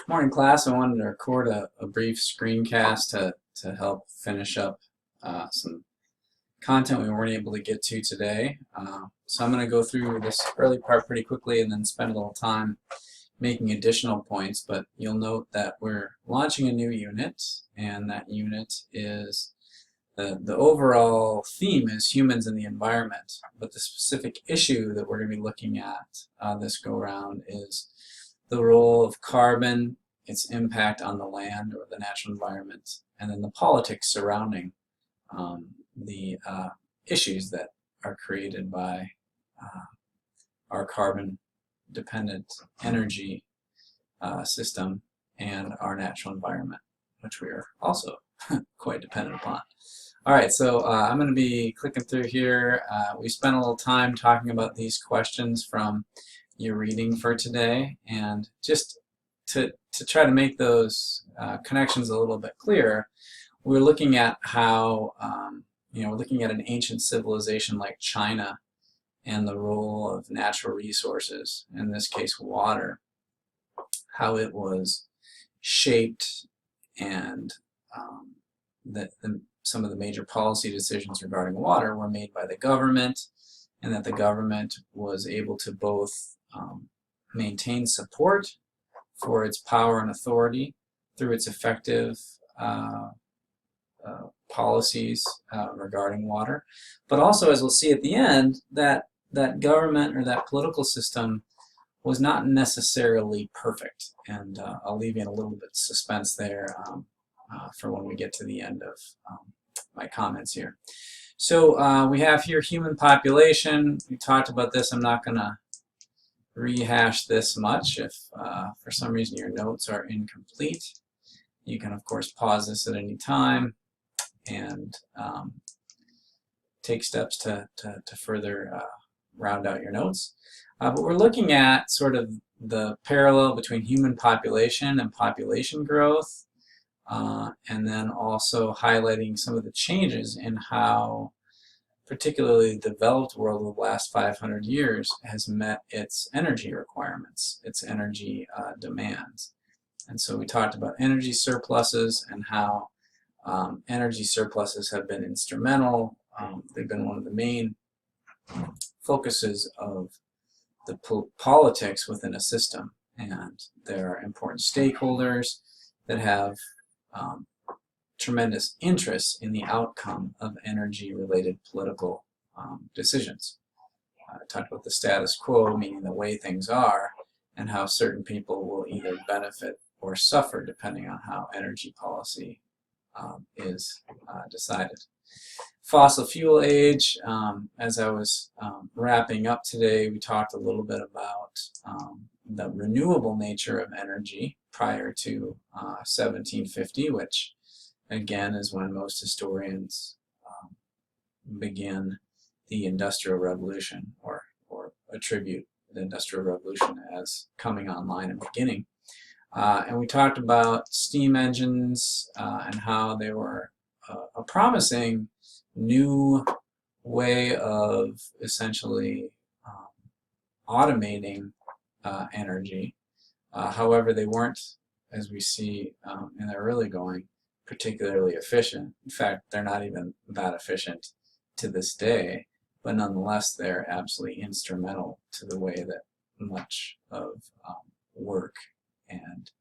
Morning, class. I wanted to record a brief screencast to help finish up some content we weren't able to get to today. So I'm going to go through this early part pretty quickly and then spend a little time making additional points, but you'll note that we're launching a new unit, and that unit is the overall theme is humans and the environment, but the specific issue that we're going to be looking at this go-round is the role of carbon, its impact on the land or the natural environment, and then the politics surrounding the issues that are created by our carbon-dependent energy system and our natural environment, which we are also quite dependent upon. Alright, so I'm going to be clicking through here. We spent a little time talking about these questions from your reading for today, and just to try to make those connections a little bit clearer, we're looking at how we're looking at an ancient civilization like China and the role of natural resources, in this case water, how it was shaped, and some of the major policy decisions regarding water were made by the government, and that the government was able to both maintain support for its power and authority through its effective policies regarding water, but also, as we'll see at the end, that government or that political system was not necessarily perfect, and I'll leave you in a little bit of suspense there for when we get to the end of my comments here. So we have here human population. We talked about this. I'm not going to rehash this much. If for some reason your notes are incomplete, you can of course pause this at any time and take steps to further round out your notes. But we're looking at sort of the parallel between human population and population growth, and then also highlighting some of the changes in how particularly the developed world of the last 500 years has met its energy requirements, its energy demands. And so we talked about energy surpluses and how energy surpluses have been instrumental. They've been one of the main focuses of the politics within a system, and there are important stakeholders that have tremendous interest in the outcome of energy-related political decisions. I talked about the status quo, meaning the way things are, and how certain people will either benefit or suffer depending on how energy policy is decided. Fossil fuel age, as I was wrapping up today, we talked a little bit about the renewable nature of energy prior to 1750, which again is when most historians begin the Industrial Revolution, or attribute the Industrial Revolution as coming online and beginning. And we talked about steam engines and how they were a promising new way of essentially automating energy. However, they weren't, as we see in their early going, particularly efficient. In fact, they're not even that efficient to this day, but nonetheless they're absolutely instrumental to the way that much of work and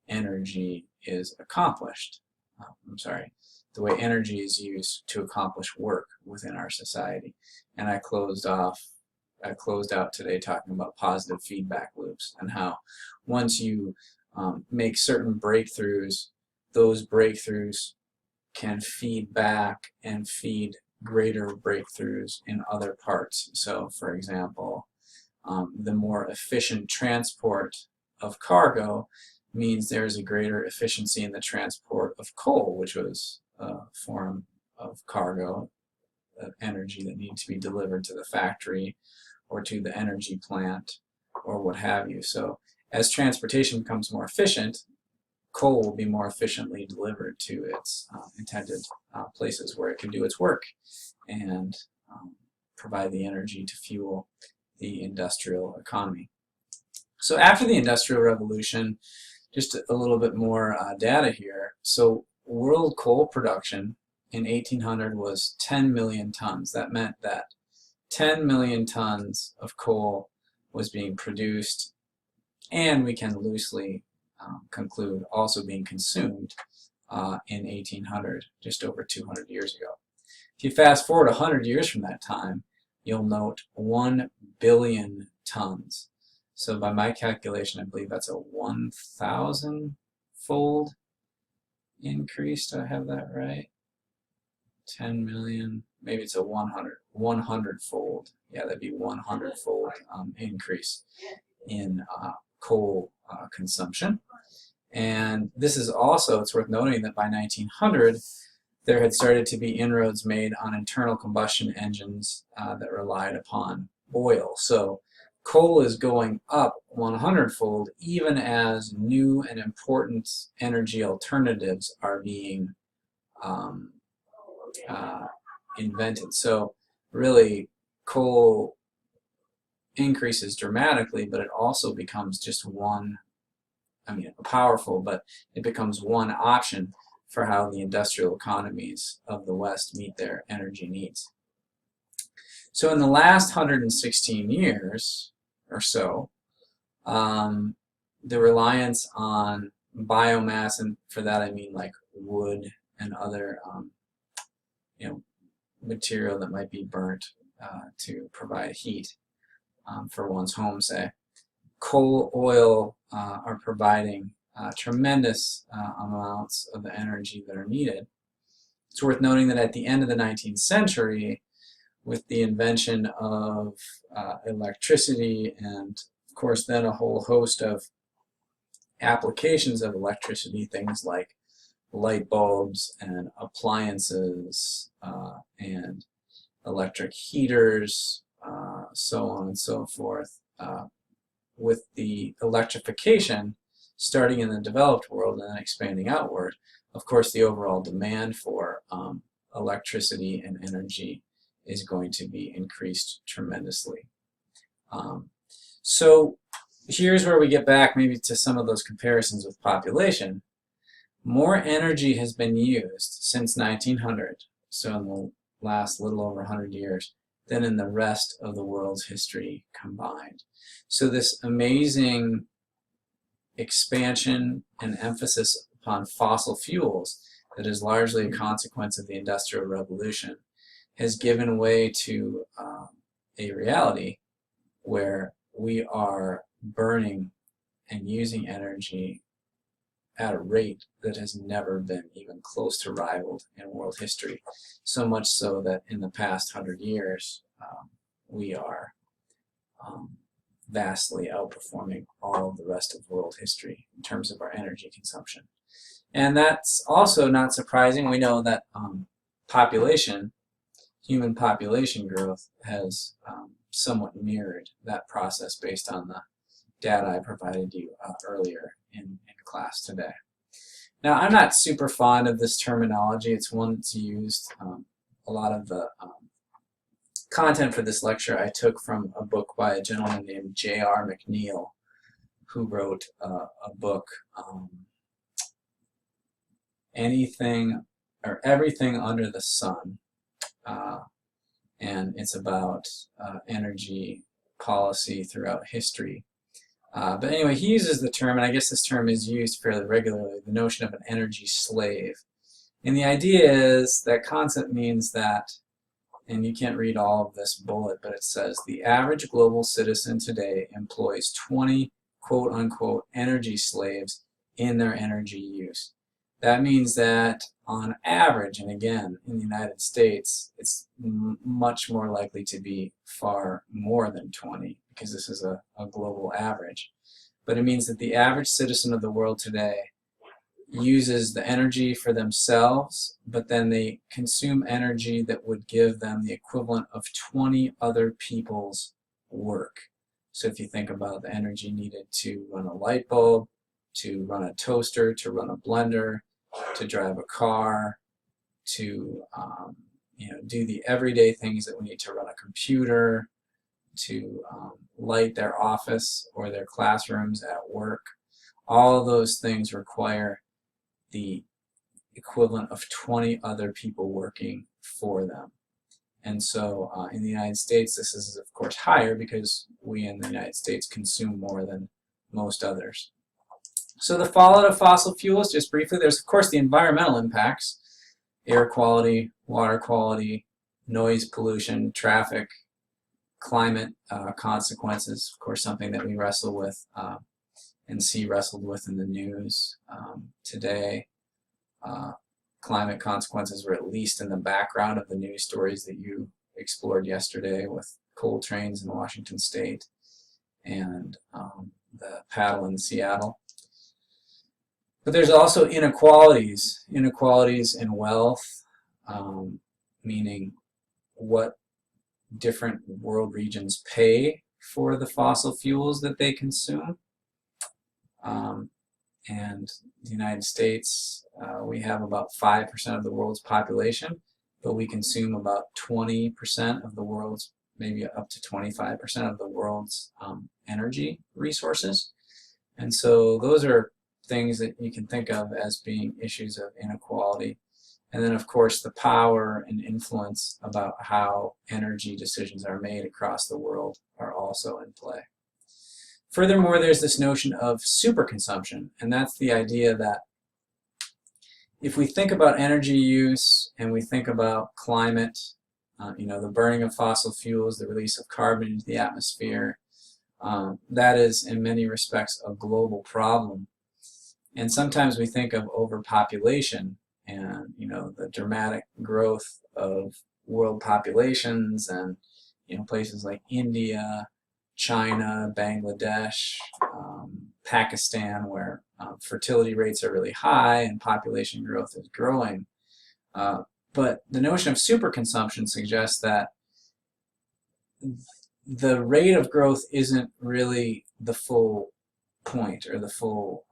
energy is accomplished. The way energy is used to accomplish work within our society. And I closed out today talking about positive feedback loops, and how once you make certain breakthroughs, those breakthroughs can feed back and feed greater breakthroughs in other parts. So, for example, the more efficient transport of cargo means there's a greater efficiency in the transport of coal, which was a form of cargo, energy that needed to be delivered to the factory or to the energy plant or what have you. So as transportation becomes more efficient, coal will be more efficiently delivered to its intended places where it can do its work and provide the energy to fuel the industrial economy. So after the Industrial Revolution, just a little bit more data here. So world coal production in 1800 was 10 million tons. That meant that 10 million tons of coal was being produced, and we can loosely conclude also being consumed in 1800, just over 200 years ago. If you fast forward 100 years from that time, you'll note 1 billion tons. So by my calculation, I believe that's a 1,000-fold increase. Do I have that right? 10 million, maybe it's a 100-fold. Yeah, that'd be 100-fold increase in coal consumption. And this is also, it's worth noting that by 1900, there had started to be inroads made on internal combustion engines that relied upon oil. So coal is going up 100-fold even as new and important energy alternatives are being invented. So really, coal increases dramatically, but it also becomes just one, powerful, but it becomes one option for how the industrial economies of the West meet their energy needs. So in the last 116 years or so, the reliance on biomass, and for that I mean like wood and other material that might be burnt to provide heat for one's home, say. Coal, oil are providing tremendous amounts of the energy that are needed. It's worth noting that at the end of the 19th century, with the invention of electricity and, of course, then a whole host of applications of electricity, things like light bulbs and appliances and electric heaters, so on and so forth. With the electrification starting in the developed world and then expanding outward, of course the overall demand for electricity and energy is going to be increased tremendously. So here's where we get back maybe to some of those comparisons with population. More energy has been used since 1900, so in the last little over 100 years, than in the rest of the world's history combined. So this amazing expansion and emphasis upon fossil fuels that is largely a consequence of the Industrial Revolution has given way to a reality where we are burning and using energy at a rate that has never been even close to rivaled in world history. So much so that in the past 100 years, we are vastly outperforming all of the rest of world history in terms of our energy consumption. And that's also not surprising. We know that human population growth has somewhat mirrored that process based on the data I provided you earlier in class today. Now, I'm not super fond of this terminology. It's one that's used. A lot of the content for this lecture I took from a book by a gentleman named J.R. McNeil, who wrote a book, Anything or Everything Under the Sun, and it's about energy policy throughout history. But anyway, he uses the term, and I guess this term is used fairly regularly, the notion of an energy slave. And the idea is that concept means that, and you can't read all of this bullet, but it says the average global citizen today employs 20 quote-unquote energy slaves in their energy use. That means that on average, and again, in the United States, it's much more likely to be far more than 20, because this is a global average. But it means that the average citizen of the world today uses the energy for themselves, but then they consume energy that would give them the equivalent of 20 other people's work. So if you think about the energy needed to run a light bulb, to run a toaster, to run a blender, to drive a car, to do the everyday things that we need to run a computer, to light their office or their classrooms at work. all of those things require the equivalent of 20 other people working for them. And so in the United States, this is of course higher because we in the United States consume more than most others. So the fallout of fossil fuels, just briefly, there's of course the environmental impacts: air quality, water quality, noise pollution, traffic, climate consequences, of course something that we wrestle with and see wrestled with in the news today. Climate consequences were at least in the background of the news stories that you explored yesterday with coal trains in Washington State and the paddle in Seattle. But there's also inequalities in wealth, meaning what different world regions pay for the fossil fuels that they consume. And the United States, we have about 5% of the world's population, but we consume about 20% of the world's, maybe up to 25% of the world's energy resources. And so those are things that you can think of as being issues of inequality. And then of course the power and influence about how energy decisions are made across the world are also in play. Furthermore, there's this notion of superconsumption, and that's the idea that if we think about energy use and we think about climate, the burning of fossil fuels, the release of carbon into the atmosphere, that is in many respects a global problem. And sometimes we think of overpopulation and the dramatic growth of world populations and places like India, China, Bangladesh, Pakistan, where fertility rates are really high and population growth is growing. But the notion of superconsumption suggests that the rate of growth isn't really the full point or the full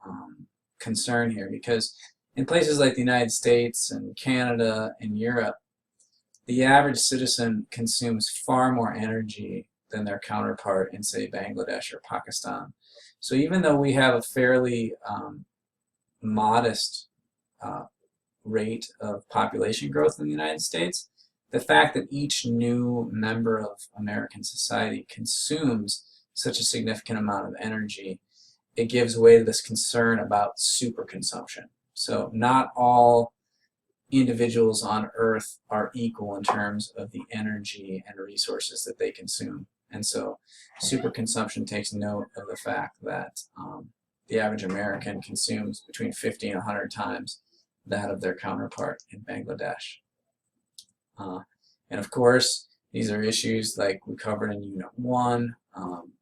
concern here, because in places like the United States and Canada and Europe, the average citizen consumes far more energy than their counterpart in, say, Bangladesh or Pakistan. So even though we have a fairly modest rate of population growth in the United States, the fact that each new member of American society consumes such a significant amount of energy, it gives way to this concern about superconsumption. So not all individuals on Earth are equal in terms of the energy and resources that they consume. And so superconsumption takes note of the fact that the average American consumes between 50 and 100 times that of their counterpart in Bangladesh. And of course, these are issues like we covered in Unit 1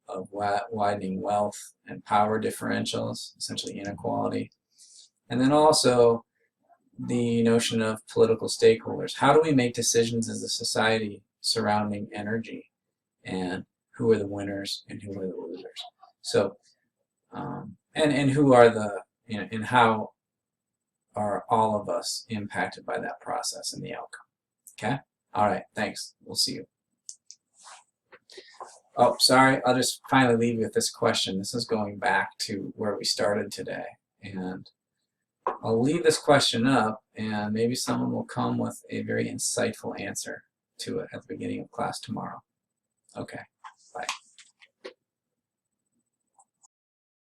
of widening wealth and power differentials, essentially inequality. And then also the notion of political stakeholders. How do we make decisions as a society surrounding energy, and who are the winners and who are the losers? So, and who are the, and how are all of us impacted by that process and the outcome? Okay? All right, thanks. We'll see you. Oh, sorry, I'll just finally leave you with this question. This is going back to where we started today. And I'll leave this question up, and maybe someone will come with a very insightful answer to it at the beginning of class tomorrow. Okay, bye.